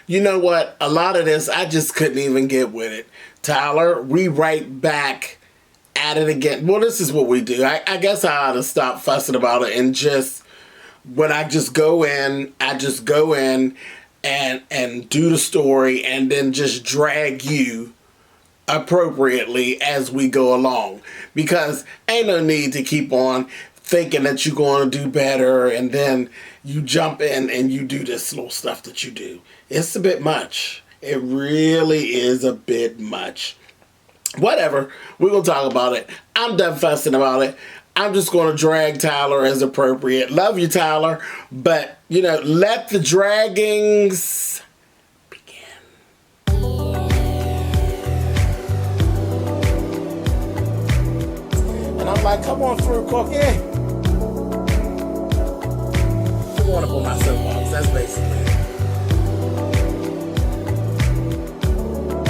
You know what? A lot of this, I just couldn't even get with it. Tyler, we right back at it again. Well, this is what we do. I guess I ought to stop fussing about it and just, when I just go in, and do the story and then just drag you appropriately as we go along. Because ain't no need to keep on thinking that you're going to do better and then you jump in and you do this little stuff that you do. It's a bit much. It really is a bit much. Whatever. We're going to talk about it. I'm done fussing about it. I'm just going to drag Tyler as appropriate. Love you, Tyler. But, you know, let the draggings begin. And I'm like, come on through, Cookie. I want to put my soapbox. That's basically it.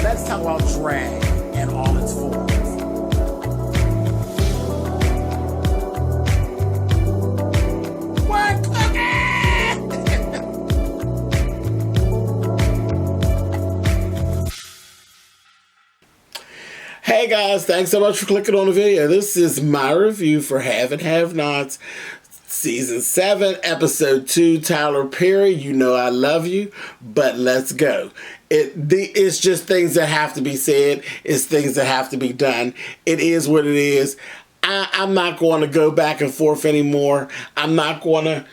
Let's talk about drag and all its forms. Hey guys, thanks so much for clicking on the video. This is my review for Have and Have Nots, Season 7, Episode 2, Tyler Perry. You know I love you, but let's go. It's just things that have to be said. It's things that have to be done. It is what it is. I'm not going to go back and forth anymore. I'm not going to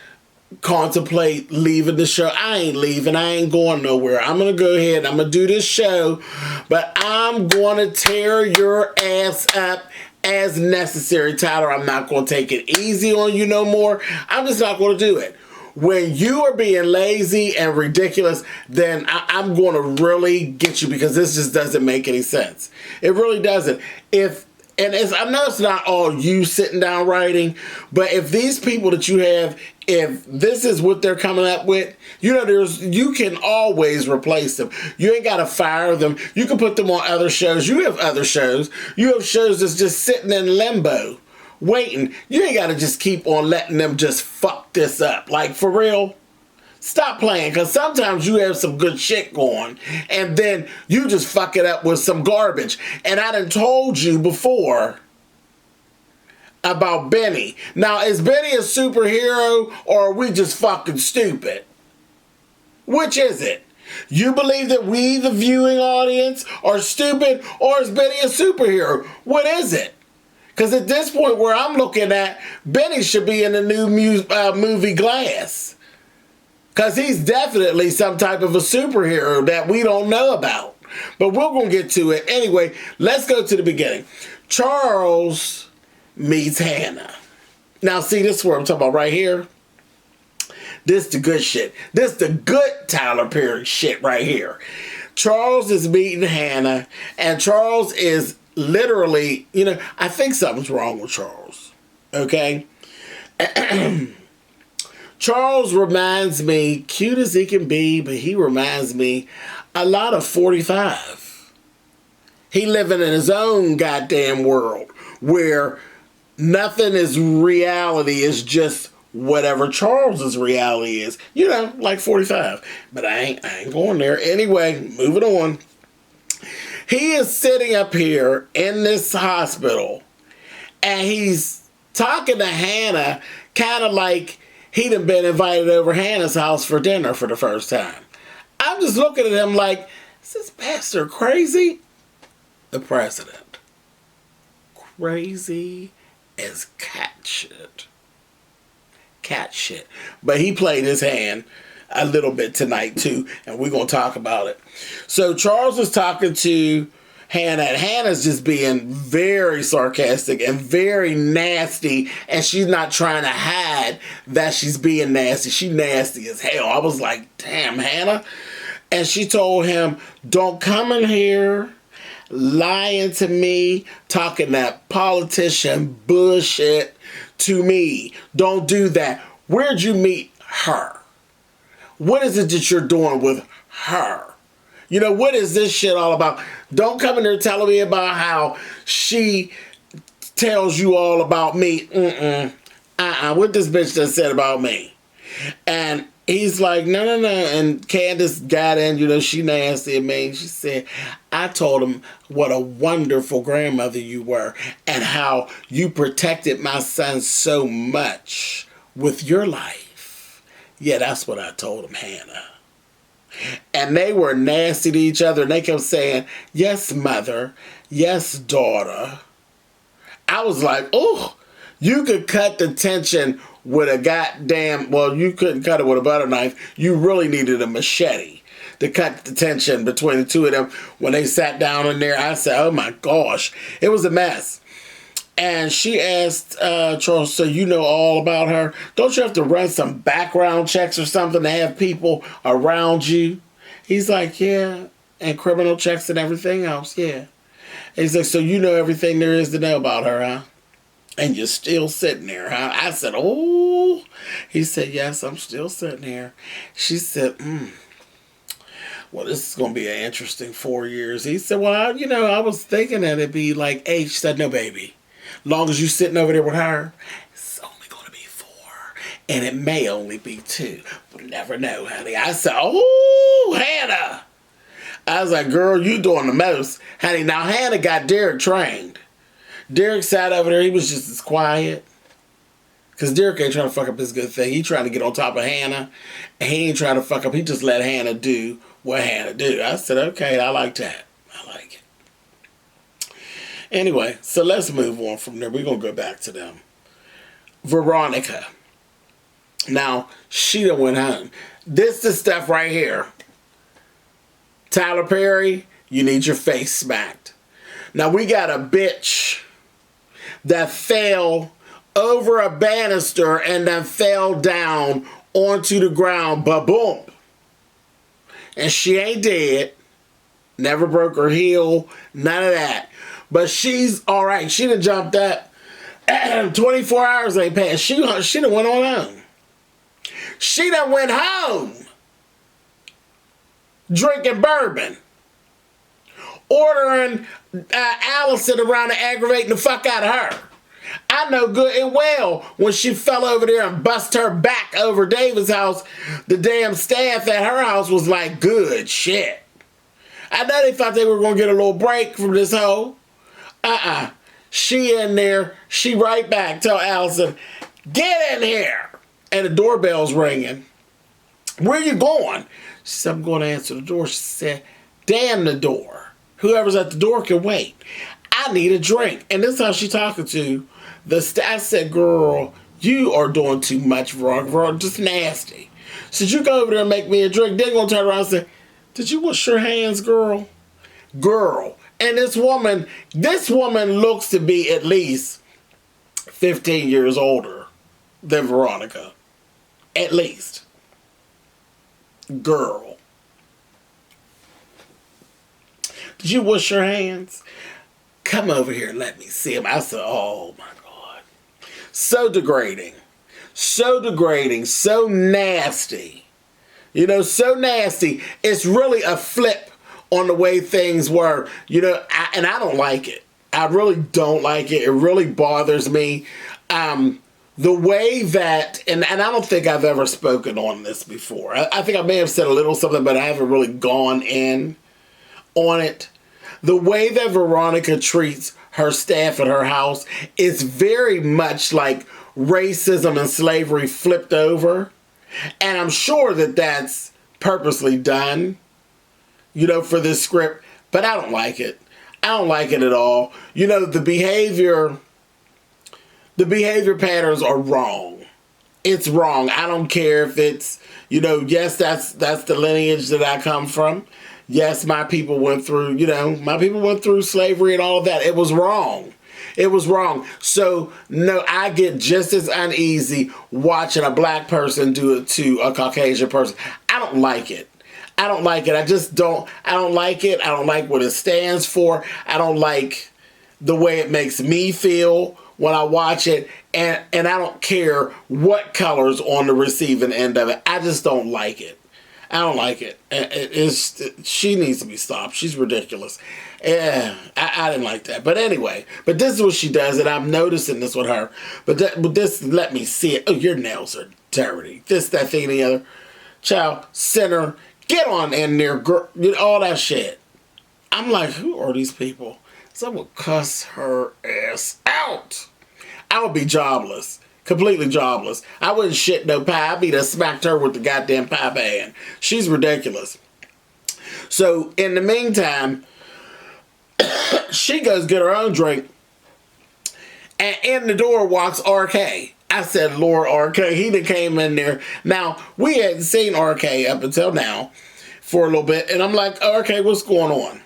contemplate leaving the show. I ain't leaving. I ain't going nowhere. I'm going to go ahead. I'm going to do this show, but I'm going to tear your ass up as necessary, Tyler. I'm not going to take it easy on you no more. I'm just not going to do it. When you are being lazy and ridiculous, then I'm going to really get you, because this just doesn't make any sense. It really doesn't. I know it's not all you sitting down writing, but if these people that you have, if this is what they're coming up with, you know, you can always replace them. You ain't got to fire them. You can put them on other shows. You have other shows. You have shows that's just sitting in limbo, waiting. You ain't got to just keep on letting them just fuck this up. Like, for real. Stop playing, because sometimes you have some good shit going, and then you just fuck it up with some garbage. And I done told you before about Benny. Now, is Benny a superhero, or are we just fucking stupid? Which is it? You believe that we, the viewing audience, are stupid, or is Benny a superhero? What is it? Because at this point where I'm looking at, Benny should be in the new movie Glass. Because he's definitely some type of a superhero that we don't know about. But we're going to get to it. Anyway, let's go to the beginning. Charles meets Hannah. Now, see, this is what I'm talking about right here. This the good shit. This the good Tyler Perry shit right here. Charles is meeting Hannah, and Charles is literally, you know, I think something's wrong with Charles. Okay? Charles reminds me, cute as he can be, but he reminds me a lot of 45. He living in his own goddamn world where nothing is reality, is just whatever Charles's reality is. You know, like 45. But I ain't going there. Anyway, moving on. He is sitting up here in this hospital, and he's talking to Hannah kind of like he'd have been invited over Hannah's house for dinner for the first time. I'm just looking at him like, is this bastard crazy? The president. Crazy as cat shit. Cat shit. But he played his hand a little bit tonight too, and we're going to talk about it. So Charles is talking to Hannah, and Hannah's just being very sarcastic and very nasty, and she's not trying to hide that she's being nasty. She nasty as hell. I was like, damn, Hannah. And she told him, don't come in here lying to me, talking that politician bullshit to me. Don't do that. Where'd you meet her? What is it that you're doing with her? You know, what is this shit all about? Don't come in here telling me about how she tells you all about me. What this bitch just said about me. And He's like, no, no, no. And Candace got in, you know, she nasty and mean. She said, I told him what a wonderful grandmother you were and how you protected my son so much with your life. Yeah, that's what I told him, Hannah. And they were nasty to each other. And they kept saying, yes, mother. Yes, daughter. I was like, oh, you could cut the tension with a goddamn, well, you couldn't cut it with a butter knife. You really needed a machete to cut the tension between the two of them. When they sat down in there, I said, oh my gosh, it was a mess. And she asked Charles, so you know all about her? Don't you have to run some background checks or something to have people around you? He's like, yeah, and criminal checks and everything else, yeah. And he's like, so you know everything there is to know about her, huh? And you're still sitting there, huh? I said, oh. He said, yes, I'm still sitting here. She said, well, this is going to be an interesting 4 years. He said, well, I was thinking that it'd be like 8. She said, no, baby. Long as you're sitting over there with her, it's only going to be 4. And it may only be 2. We'll never know, honey. I said, oh, Hannah. I was like, girl, you doing the most. Honey, now Hannah got Derek trained. Derek sat over there. He was just as quiet. Because Derek ain't trying to fuck up his good thing. He trying to get on top of Hannah. And he ain't trying to fuck up. He just let Hannah do what Hannah do. I said, okay, I like that. I like it. Anyway, so let's move on from there. We're going to go back to them. Veronica. Now, she done went home. This is stuff right here. Tyler Perry, you need your face smacked. Now, we got a bitch that fell over a banister and then fell down onto the ground, ba-boom. And she ain't dead. Never broke her heel. None of that. But she's all right. She done jumped up. 24 hours ain't passed. She done went on home. She done went home. Drinking bourbon. Ordering Allison around and aggravating the fuck out of her. I know good and well when she fell over there and bust her back over David's house, the damn staff at her house was like, good shit. I know they thought they were going to get a little break from this hoe. She in there. She right back. Tell Allison, get in here. And the doorbell's ringing. Where you going? She said, I'm going to answer the door. She said, damn the door. Whoever's at the door can wait. I need a drink. And this is how she talking to the staff. I said, girl, you are doing too much wrong. Just nasty. So you go over there and make me a drink. Then gonna turn around and say, did you wash your hands, girl? Girl. And this woman looks to be at least 15 years older than Veronica. At least. Girl. Did you wash your hands? Come over here and let me see him. I said, oh my God. So degrading. So degrading. So nasty. You know, so nasty. It's really a flip on the way things were. You know, and I don't like it. I really don't like it. It really bothers me. The way that, and I don't think I've ever spoken on this before. I think I may have said a little something, but I haven't really gone in on it. The way that Veronica treats her staff at her house is very much like racism and slavery flipped over. And I'm sure that that's purposely done, you know, for this script. But I don't like it. I don't like it at all. You know, the behavior patterns are wrong. It's wrong. I don't care if it's, you know, yes, that's the lineage that I come from. Yes, my people went through, slavery and all of that. It was wrong. It was wrong. So, no, I get just as uneasy watching a black person do it to a Caucasian person. I don't like it. I don't like it. I don't like it. I don't like what it stands for. I don't like the way it makes me feel when I watch it. And I don't care what color's on the receiving end of it. I just don't like it. I don't like it. She needs to be stopped. She's ridiculous. I didn't like that. But anyway, but this is what she does, and I'm noticing this with her. But this, let me see it. Oh, your nails are dirty. This, that, thing, and the other. child, sinner, get on in there, girl, all that shit. I'm like, who are these people? So I would cuss her ass out. I would be jobless. Completely jobless. I wouldn't shit no pie. I'd be done smacked her with the goddamn pie pan. She's ridiculous. So, in the meantime, she goes get her own drink. And in the door walks RK. I said, Lord, RK. He done came in there. Now, we hadn't seen RK up until now for a little bit. And I'm like, RK, what's going on?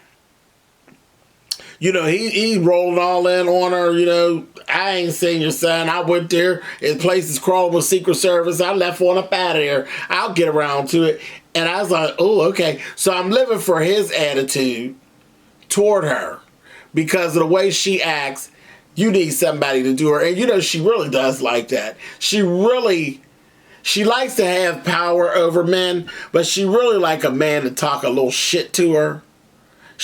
He rolled all in on her, I ain't seen your son. I went there. His place is crawling with Secret Service. I left one up out of there. I'll get around to it. And I was like, oh, okay. So I'm living for his attitude toward her because of the way she acts. You need somebody to do her. And she really does like that. She likes to have power over men, but she really like a man to talk a little shit to her.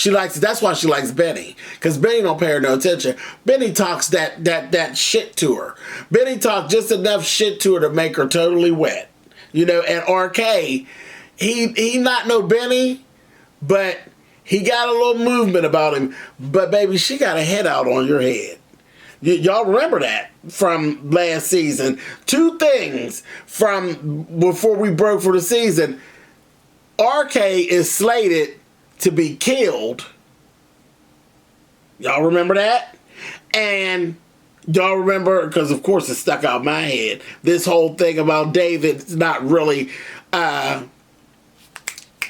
That's why she likes Benny. Because Benny don't pay her no attention. Benny talks that shit to her. Benny talks just enough shit to her to make her totally wet. And RK, he not no Benny, but he got a little movement about him. But baby, she got a head out on your head. Y'all remember that from last season. 2 things from before we broke for the season. RK is slated to be killed. Y'all remember that? And y'all remember, because of course it stuck out my head, this whole thing about David's not really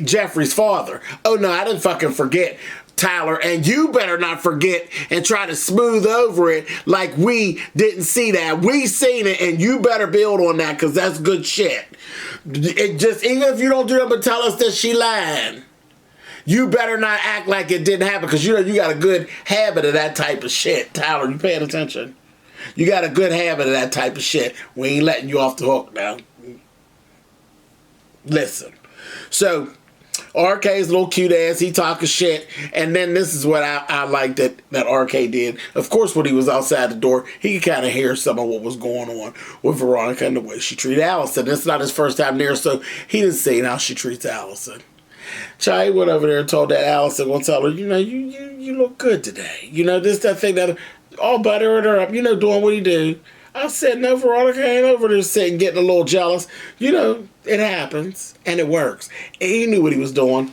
Jeffrey's father. Oh no, I didn't fucking forget, Tyler, and you better not forget and try to smooth over it like we didn't see that. We seen it, and you better build on that, because that's good shit. It just, even if you don't do it, but tell us that she lying. You better not act like it didn't happen, because you got a good habit of that type of shit. Tyler, you paying attention? You got a good habit of that type of shit. We ain't letting you off the hook now. Listen. So, RK's little cute ass, he talking shit, and then this is what I like that RK did. Of course, when he was outside the door, he could kind of hear some of what was going on with Veronica and the way she treated Allison. It's not his first time there, so he didn't see how she treats Allison. Chai went over there and told that Allison, gonna tell her, you look good today. This, that thing, that, all buttering her up, doing what he do. I said, no, Veronica ain't over there sitting, getting a little jealous. It happens, and it works. And he knew what he was doing.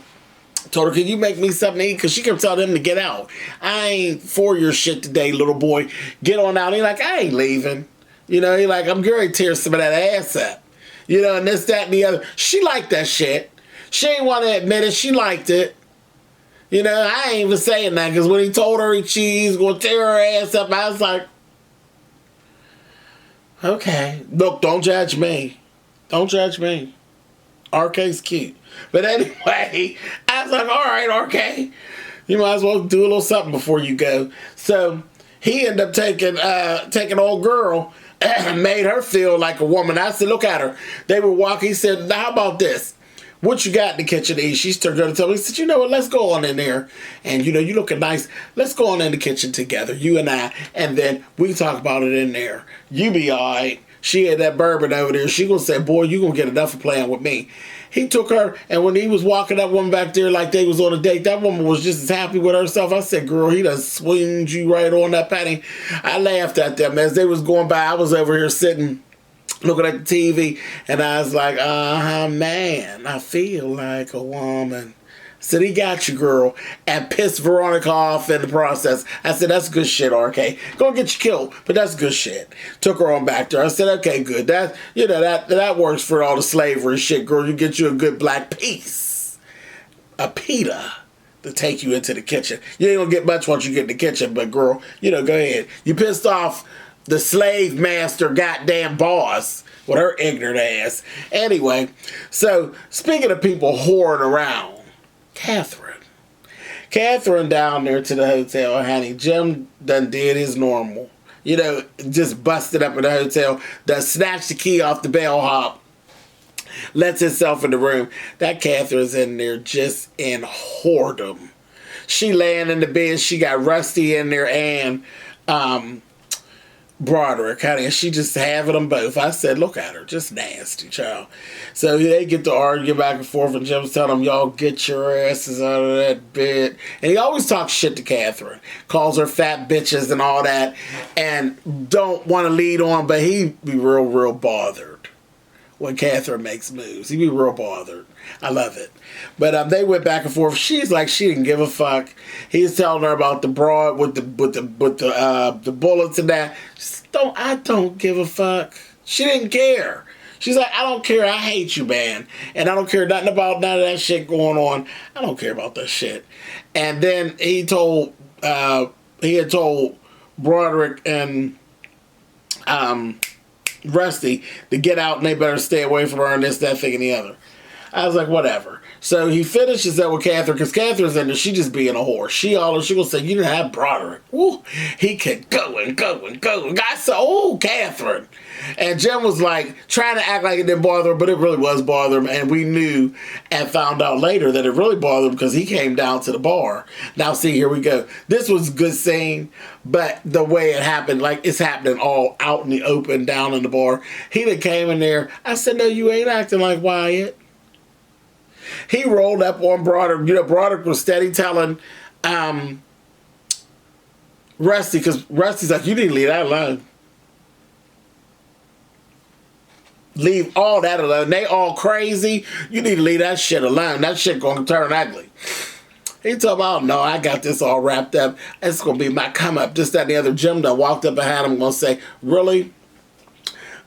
Told her, can you make me something to eat? Because she kept telling him to get out. I ain't for your shit today, little boy. Get on out. He like, I ain't leaving. He like, I'm going to tear some of that ass up. And this, that, and the other. She liked that shit. She ain't want to admit it. She liked it. I ain't even saying that, because when he told her she's going to tear her ass up, I was like, okay. Look, don't judge me. Don't judge me. RK's cute. But anyway, I was like, all right, RK. You might as well do a little something before you go. So he ended up taking old girl and made her feel like a woman. I said, look at her. They were walking. He said, now how about this? What you got in the kitchen to eat? She's turned around to tell me. He said, you know what? Let's go on in there. And, you looking nice. Let's go on in the kitchen together, you and I. And then we can talk about it in there. You be all right. She had that bourbon over there. She gonna say, boy, you gonna get enough of playing with me. He took her, and when he was walking that woman back there like they was on a date, that woman was just as happy with herself. I said, girl, he done swinged you right on that panty. I laughed at them. As they was going by, I was over here sitting, looking at the TV, and I was like, man, I feel like a woman. Said, he got you, girl, and pissed Veronica off in the process. I said, that's good shit, RK. Gonna get you killed, but that's good shit. Took her on back there. I said, okay, good. That works for all the slavery shit, girl. You get you a good black piece. A pita to take you into the kitchen. You ain't gonna get much once you get in the kitchen, but girl, go ahead. You pissed off the slave master goddamn boss with her ignorant ass. Anyway, so speaking of people whoring around, Catherine down there to the hotel, honey. Jim done did his normal. Just busted up in the hotel, done snatched the key off the bellhop, lets himself in the room. That Catherine's in there just in whoredom. She laying in the bed. She got Rusty in there and Broderick, honey, and she just having them both. I said, look at her, just nasty, child. So they get to argue back and forth, and Jim's telling them, y'all get your asses out of that bed. And he always talks shit to Catherine, calls her fat bitches and all that, and don't want to lead on, but he be real, real bothered when Catherine makes moves. He be real bothered. I love it. But they went back and forth. She's like, she didn't give a fuck. He's telling her about the broad with the bullets and that. I don't give a fuck. She didn't care. She's like, I don't care. I hate you, man. And I don't care nothing about none of that shit going on. I don't care about that shit. And then he had told Broderick and Rusty to get out and they better stay away from her and this, that, thing, and the other. I was like, whatever. So he finishes up with Catherine, because Catherine's in there, she just being a whore. She gonna say, you didn't have Broderick. Ooh, he could go and go and go. I said, oh, Catherine. And Jim was like, trying to act like it didn't bother him, but it really was bothering him. And we knew and found out later that it really bothered him because he came down to the bar. Now, see, here we go. This was a good scene, but the way it happened, like it's happening all out in the open, down in the bar. He that came in there, I said, no, you ain't acting like Wyatt. He rolled up on Broderick. You know, Broderick was steady telling Rusty, because Rusty's like, you need to leave that alone. Leave all that alone. They all crazy. You need to leave that shit alone. That shit gonna turn ugly. He told me, oh no, I got this all wrapped up. It's gonna be my come up. This, that, and the other. Jim done walked up behind him, gonna say, really?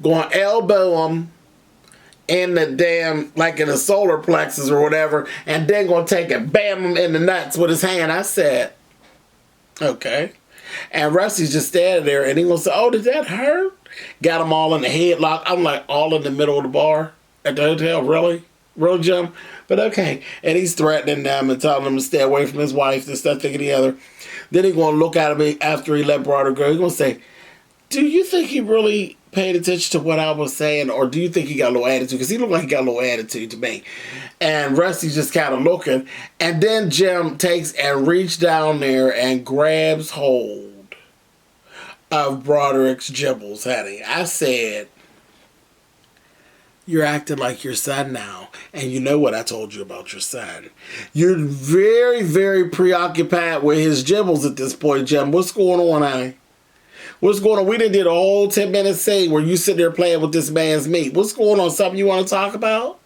Gonna elbow him in the damn, like in the solar plexus or whatever, and then gonna take it, bam him in the nuts with his hand. I said, okay. And Rusty's just standing there, and he gonna say, oh, did that hurt? Got them all in the headlock. I'm like, all in the middle of the bar at the hotel, really? Real Jim? But okay. And he's threatening them and telling them to stay away from his wife, this, that, thing, and the other. Then he gonna look at me after he let Broderick go. He gonna say, do you think he really paid attention to what I was saying, or do you think he got a little attitude? Because he looked like he got a little attitude to me. And Rusty's just kind of looking. And then Jim takes and reaches down there and grabs hold of Broderick's gibbles, honey. I said, you're acting like your son now. And you know what I told you about your son. You're very, very preoccupied with his gibbles at this point, Jim. What's going on, honey? What's going on? We done did a whole 10-minute scene where you sit there playing with this man's meat. What's going on? Something you want to talk about?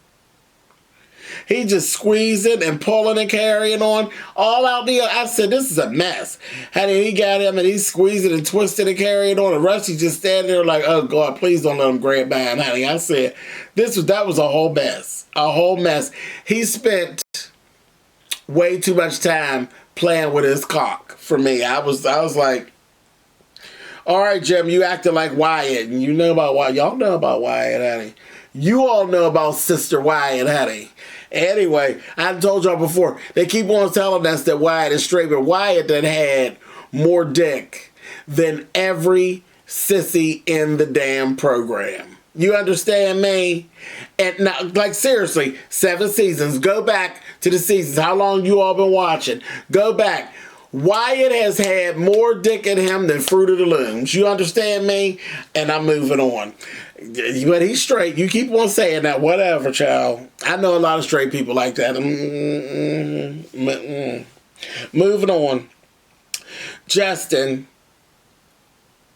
He just squeezing and pulling and carrying on all out there. I said, this is a mess. Honey, he got him and he's squeezing and twisting and carrying on. And Rusty just standing there like, oh God, please don't let him grab by him, honey. I said, that was a whole mess. A whole mess. He spent way too much time playing with his cock for me. I was like, all right, Jim, you acting like Wyatt, and you know about Wyatt. Y'all know about Wyatt, honey. You all know about Sister Wyatt, honey. Anyway, I told y'all before, they keep on telling us that Wyatt is straight, but Wyatt done had more dick than every sissy in the damn program. You understand me? And now, like seriously, 7 seasons. Go back to the seasons. How long you all been watching? Go back. Wyatt has had more dick in him than Fruit of the Looms. You understand me? And I'm moving on. But he's straight. You keep on saying that. Whatever, child. I know a lot of straight people like that. Moving on. Justin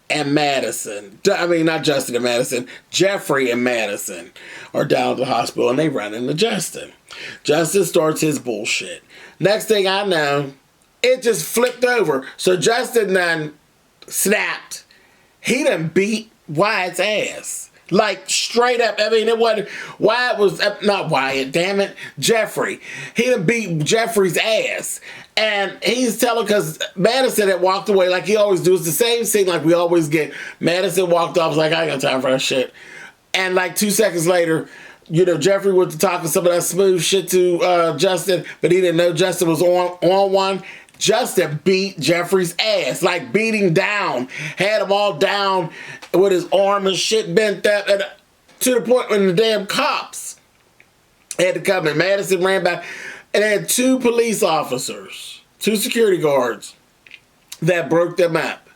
and Madison. I mean, not Justin and Madison. Jeffrey and Madison are down at the hospital and they run into Justin. Justin starts his bullshit. Next thing I know, it just flipped over. So Justin done snapped. He done beat Wyatt's ass. Like, straight up. I mean, it wasn't... Wyatt was... Not Wyatt, damn it. Jeffrey. He done beat Jeffrey's ass. And he's telling... Because Madison had walked away like he always does. The same scene like we always get. Madison walked off. Was like, I ain't got time for that shit. And like 2 seconds later... You know, Jeffrey was talking some of that smooth shit to Justin, but he didn't know Justin was on one. Justin beat Jeffrey's ass, like beating down, had him all down with his arm and shit bent up, and to the point when the damn cops had to come in. Madison ran back, and they had 2 police officers, 2 security guards that broke them up.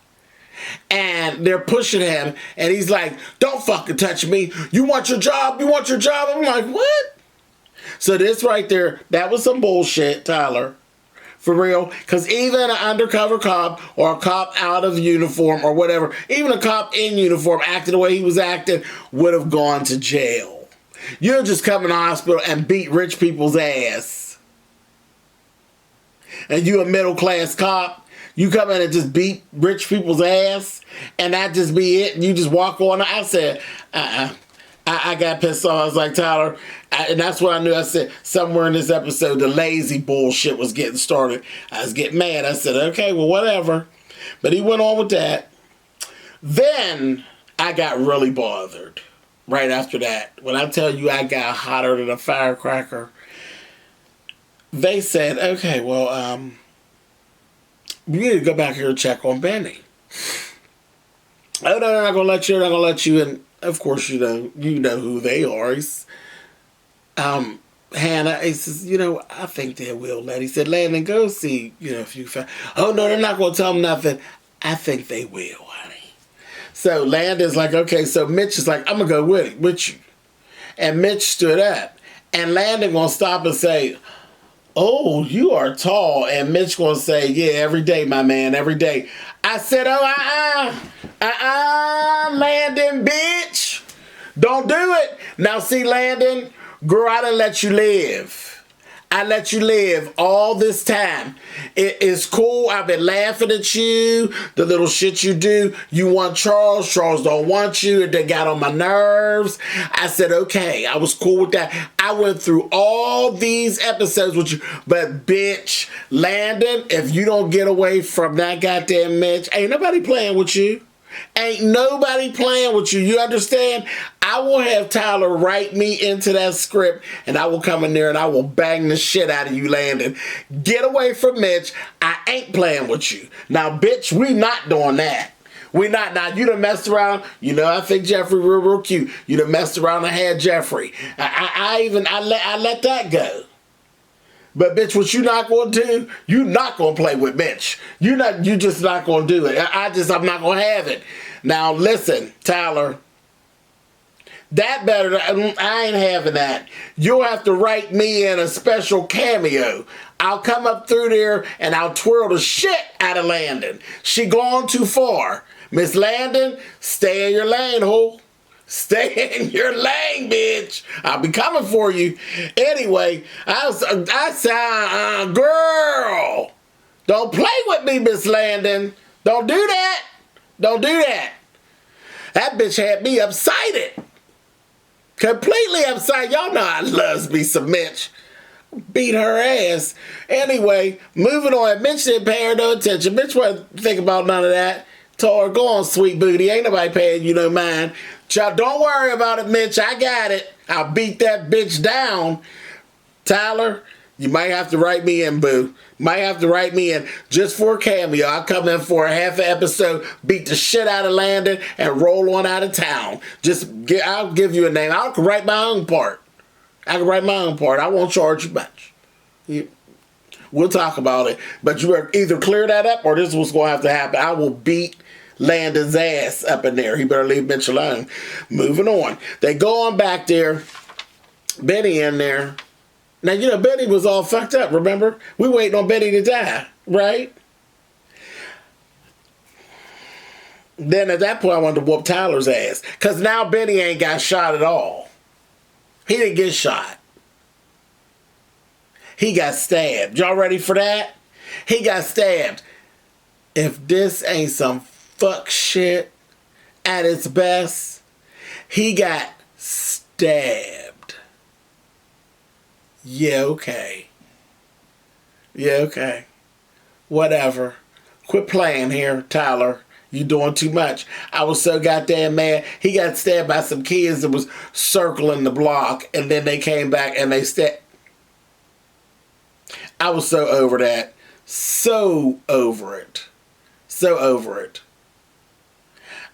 And they're pushing him, and he's like, don't fucking touch me. You want your job? You want your job? I'm like, what? So this right there, that was some bullshit, Tyler. For real. Because even an undercover cop or a cop out of uniform or whatever, even a cop in uniform acting the way he was acting would have gone to jail. You'll just come in the hospital and beat rich people's ass. And you a middle class cop, you come in and just beat rich people's ass, and that just be it, and you just walk on. I said, I got pissed off. I was like, Tyler, and that's what I knew. I said, somewhere in this episode, the lazy bullshit was getting started. I was getting mad. I said, okay, well, whatever. But he went on with that. Then I got really bothered right after that. When I tell you I got hotter than a firecracker, they said, okay, well, we need to go back here and check on Benny. Oh, no, they're not going to let you. They're not going to let you. And, of course, you know who they are. He's, Hannah, he says, I think they will let. He said, Landon, go see, if you find. Oh, no, they're not going to tell him nothing. I think they will, honey. So Landon's like, okay. So Mitch is like, I'm going to go with you. And Mitch stood up. And Landon going to stop and say, oh, you are tall. And Mitch going to say, yeah, every day, my man, every day. I said, oh, Landon, bitch. Don't do it. Now, see, Landon, girl, I done let you live. I let you live all this time. It is cool. I've been laughing at you, the little shit you do. You want Charles. Charles don't want you. They got on my nerves. I said, okay, I was cool with that. I went through all these episodes with you. But, bitch, Landon, if you don't get away from that goddamn Mitch, ain't nobody playing with you. Ain't nobody playing with you. You understand? I will have Tyler write me into that script, and I will come in there and I will bang the shit out of you, Landon. Get away from Mitch. I ain't playing with you. Now, bitch, we not doing that. We not. Now, you done messed around. I think Jeffrey real cute. You done messed around and had Jeffrey. I let that go. But bitch, what you not going to do? You not going to play with Mitch. You just not going to do it. I'm not going to have it. Now listen, Tyler. I ain't having that. You'll have to write me in a special cameo. I'll come up through there and I'll twirl the shit out of Landon. She gone too far. Miss Landon, stay in your lane, ho. Stay in your lane, bitch. I'll be coming for you. Anyway, I said, girl, don't play with me, Miss Landon. Don't do that. Don't do that. That bitch had me upsided. Completely upside. Y'all know I loves me some Mitch. Beat her ass. Anyway, moving on. Mitch didn't pay her no attention. Mitch wasn't thinking about none of that. Told her, go on, sweet booty. Ain't nobody paying you no mind. Y'all don't worry about it, Mitch. I got it. I'll beat that bitch down. Tyler, you might have to write me in, boo. Might have to write me in just for a cameo. I'll come in for a half an episode, beat the shit out of Landon, and roll on out of town. I'll give you a name. I can write my own part. I won't charge you much. We'll talk about it. But you better either clear that up or this is what's going to have to happen. I will beat Landon's ass up in there. He better leave Mitch alone. Moving on. They go on back there. Benny in there. Now, Benny was all fucked up, remember? We waiting on Benny to die, right? Then at that point, I wanted to whoop Tyler's ass. Because now Benny ain't got shot at all. He didn't get shot. He got stabbed. Y'all ready for that? He got stabbed. If this ain't some fuck shit at its best, he got stabbed. Yeah, okay. Whatever. Quit playing here, Tyler. You doing too much. I was so goddamn mad. He got stabbed by some kids that was circling the block, and then they came back and they stabbed. I was so over that. So over it.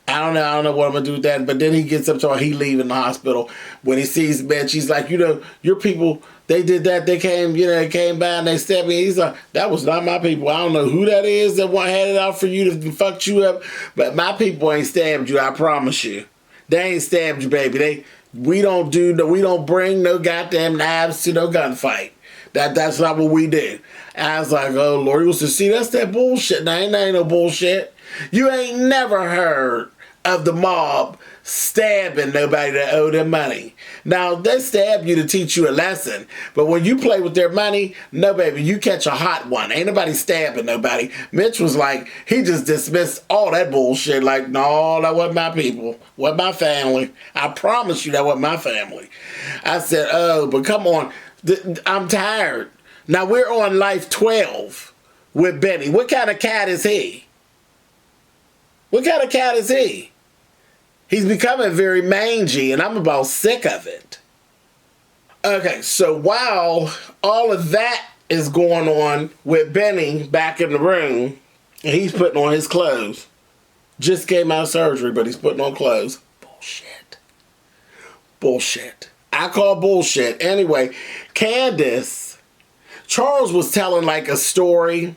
I don't know what I'm gonna do with that. But then he gets up to he leaving the hospital. When he sees the bitch, he's like, your people, they did that. They came, they came by and they stabbed me. He's like, that was not my people. I don't know who that is that had it out for you to fuck you up. But my people ain't stabbed you. I promise you, they ain't stabbed you, baby. We don't bring no goddamn knives to no gunfight. That's not what we do. And I was like, oh Lord, he was to see that's that bullshit. Now ain't no bullshit. You ain't never heard of the mob stabbing nobody that owed them money. Now, they stab you to teach you a lesson, but when you play with their money, no, baby, you catch a hot one. Ain't nobody stabbing nobody. Mitch was like, he just dismissed all that bullshit. Like, no, that wasn't my people. Wasn't my family. I promise you that wasn't my family. I said, oh, but come on. I'm tired. Now, we're on life 12 with Benny. What kind of cat is he? What kind of cat is he? He's becoming very mangy, and I'm about sick of it. Okay, so while all of that is going on with Benny back in the room, and he's putting on his clothes. Just came out of surgery, but he's putting on clothes. Bullshit. I call bullshit. Anyway, Candace, Charles was telling like a story.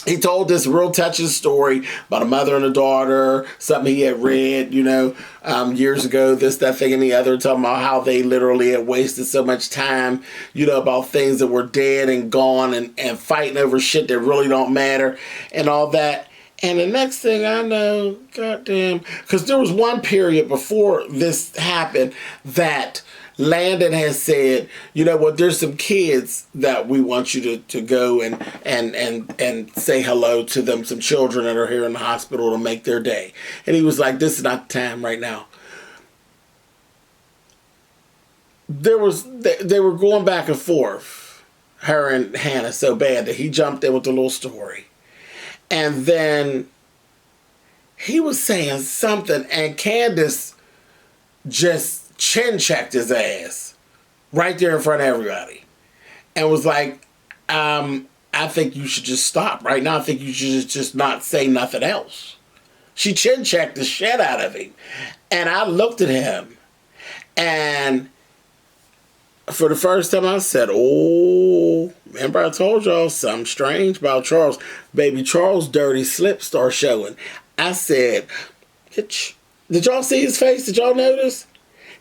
He told this real touching story about a mother and a daughter, something he had read, years ago, this, that, thing, and the other, talking about how they literally had wasted so much time, about things that were dead and gone and fighting over shit that really don't matter and all that. And the next thing I know, goddamn, because there was one period before this happened that Landon has said, you know what, there's some kids that we want you to go and say hello to them, some children that are here in the hospital to make their day. And he was like, this is not the time right now. They were going back and forth, her and Hannah, so bad that he jumped in with the little story. And then he was saying something, and Candace just chin-checked his ass right there in front of everybody and was like, I think you should just stop right now. I think you should just not say nothing else. She chin-checked the shit out of him. And I looked at him, and for the first time I said, oh, remember I told y'all something strange about Charles. Baby, Charles' dirty slip started showing. I said, bitch, did y'all see his face? Did y'all notice?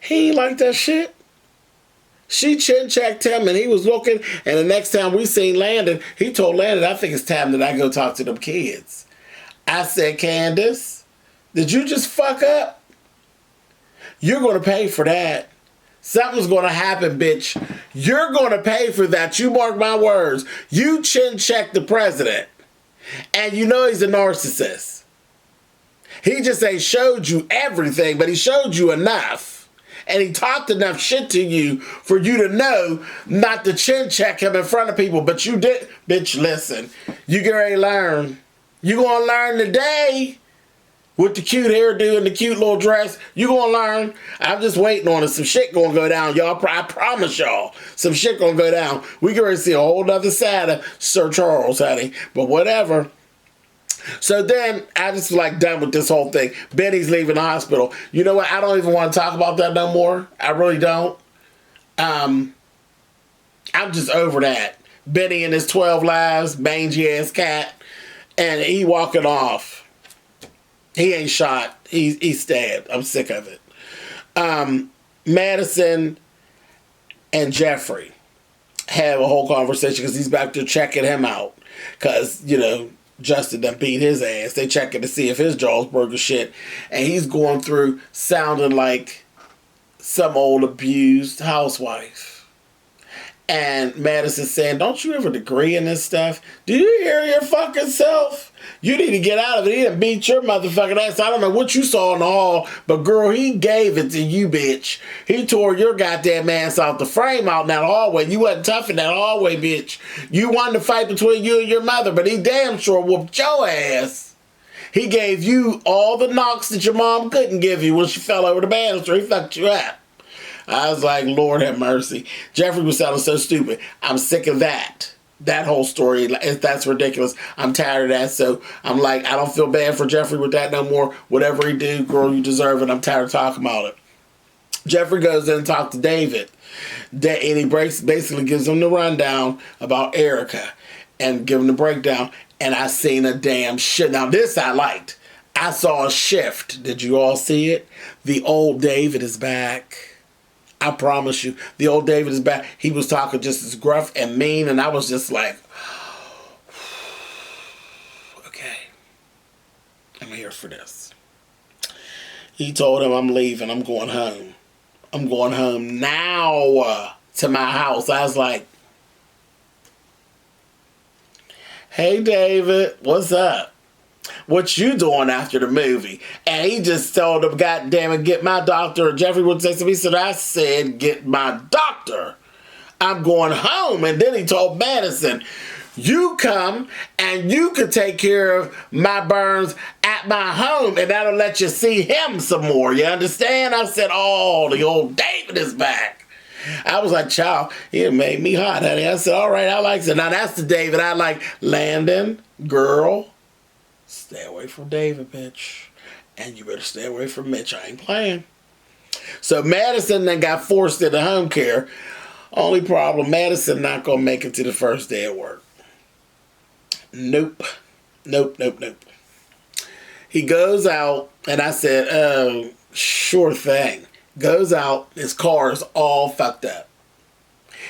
He ain't like that shit. She chin-checked him, and he was looking, and the next time we seen Landon, he told Landon, I think it's time that I go talk to them kids. I said, Candace, did you just fuck up? You're going to pay for that. Something's going to happen, bitch. You're going to pay for that. You mark my words. You chin-check the president. And you know he's a narcissist. He just ain't showed you everything, but he showed you enough. And he talked enough shit to you for you to know not to chin-check him in front of people. But you did. Bitch, listen. You get ready to learn. You going to learn today. With the cute hairdo and the cute little dress, you gonna learn. I'm just waiting on it. Some shit gonna go down, y'all. I promise y'all. Some shit gonna go down. We can already see a whole other side of Sir Charles, honey. But whatever. So then, I just like done with this whole thing. Benny's leaving the hospital. You know what? I don't even want to talk about that no more. I really don't. I'm just over that. Benny and his 12 lives, mangy ass cat, and he walking off. He ain't shot. He's stabbed. I'm sick of it. Madison and Jeffrey have a whole conversation because he's back there checking him out. Because, Justin done beat his ass. They checking to see if his jaw's broke or shit. And he's going through sounding like some old abused housewife. And Madison saying, don't you ever degree in this stuff? Do you hear your fucking self? You need to get out of it. He done beat your motherfucking ass. I don't know what you saw in the hall, but girl, he gave it to you, bitch. He tore your goddamn ass out the frame out in that hallway. You wasn't tough in that hallway, bitch. You wanted to fight between you and your mother, but he damn sure whooped your ass. He gave you all the knocks that your mom couldn't give you when she fell over the banister. He fucked you up. I was like, Lord have mercy. Jeffrey was sounding so stupid. I'm sick of that. That whole story, that's ridiculous. I'm tired of that. So I'm like, I don't feel bad for Jeffrey with that no more. Whatever he do, girl, you deserve it. I'm tired of talking about it. Jeffrey goes in and talks to David. And he basically gives him the rundown about Erica and give him the breakdown. And I seen a damn shit. Now this I liked. I saw a shift. Did you all see it? The old David is back. I promise you. The old David is back. He was talking just as gruff and mean. And I was just like, okay, I'm here for this. He told him, I'm leaving. I'm going home. I'm going home now to my house. I was like, hey, David, what's up? What you doing after the movie? And he just told him, God damn it, get my doctor. Jeffrey would say to me, so I said, get my doctor. I'm going home. And then he told Madison, you come and you could take care of my burns at my home and that'll let you see him some more. You understand? I said, oh, the old David is back. I was like, child, it made me hot, honey. I said, all right, I like it. Now that's the David I like. Landon, girl, stay away from David, bitch. And you better stay away from Mitch. I ain't playing. So Madison then got forced into home care. Only problem, Madison not going to make it to the first day of work. Nope. Nope. He goes out, and I said, oh, sure thing. Goes out, his car is all fucked up.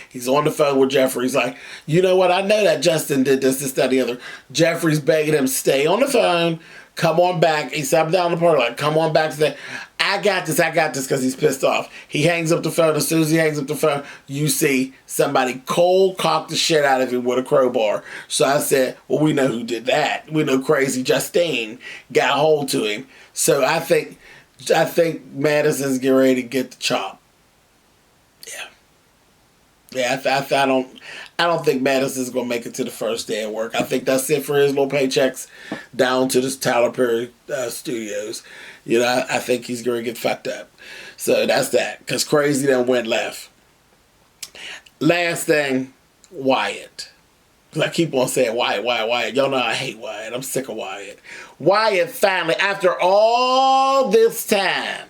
He's on the phone with Jeffrey. He's like, you know what? I know that Justin did this, that, the other. Jeffrey's begging him, stay on the phone. Come on back. He said, I'm down the park. Like, come on back today. I got this, because he's pissed off. He hangs up the phone. As soon as he hangs up the phone, you see somebody cold cock the shit out of him with a crowbar. So I said, well, we know who did that. We know crazy Justine got hold to him. So I think Madison's getting ready to get the chop. Yeah, I don't think Madison's gonna make it to the first day of work. I think that's it for his little paychecks down to the Tyler Perry studios. You know, I think he's gonna get fucked up. So that's that. Cause Crazy then went left. Last thing, Wyatt. Cause I keep on saying Wyatt. Y'all know I hate Wyatt. I'm sick of Wyatt. Wyatt finally, after all this time.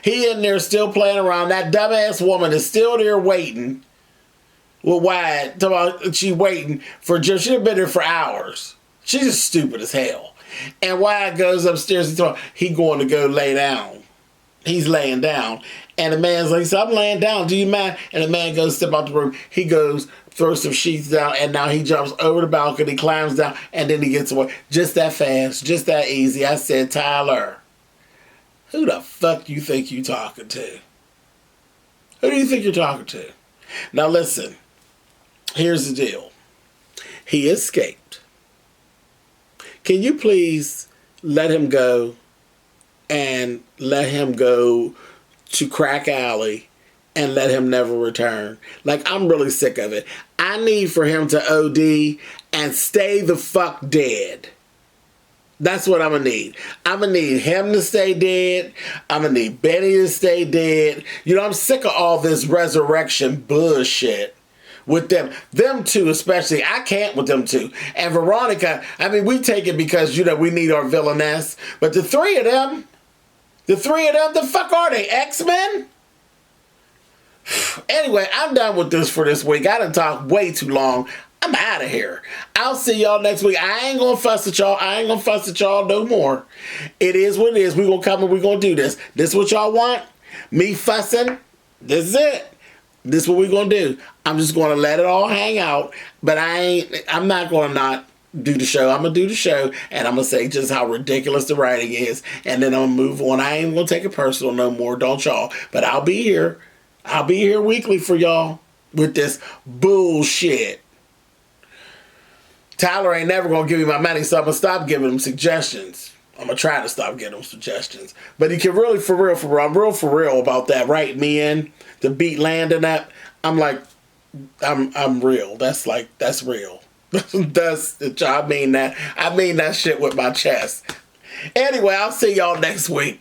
He in there still playing around. That dumbass woman is still there waiting with Wyatt. She waiting for Jill. She have been there for hours. She's just stupid as hell. And Wyatt goes upstairs and tells he going to go lay down. He's laying down. And the man's like, so I'm laying down. Do you mind? And the man goes step out the room. He goes, throws some sheets down, and now he jumps over the balcony, climbs down, and then he gets away. Just that fast. Just that easy. I said, Tyler, who the fuck you think you talking to? Who do you think you're talking to? Now listen, here's the deal. He escaped. Can you please let him go and let him go to Crack Alley and let him never return? Like, I'm really sick of it. I need for him to OD and stay the fuck dead. That's what I'm going to need. I'm going to need him to stay dead. I'm going to need Benny to stay dead. You know, I'm sick of all this resurrection bullshit with them. Them two especially. I can't with them two. And Veronica, I mean, we take it because, you know, we need our villainess. But the three of them, the fuck are they? X-Men? Anyway, I'm done with this for this week. I done talked way too long. I'm out of here. I'll see y'all next week. I ain't gonna fuss at y'all. No more. It is what it is. We gonna come and we gonna do this. This what y'all want? Me fussing? This is it. This what we gonna do. I'm just gonna let it all hang out. But I'm not gonna not do the show. I'm gonna do the show and I'm gonna say just how ridiculous the writing is. And then I'm gonna move on. I ain't gonna take it personal no more. Don't y'all. But I'll be here. I'll be here weekly for y'all with this bullshit. Tyler ain't never going to give me my money, so I'm going to stop giving him suggestions. I'm going to try to stop giving him suggestions. But he can really, for real, I'm real for real about that, right? Me in to beat Landon up. I'm like, I'm real. That's real. I mean that shit with my chest. Anyway, I'll see y'all next week.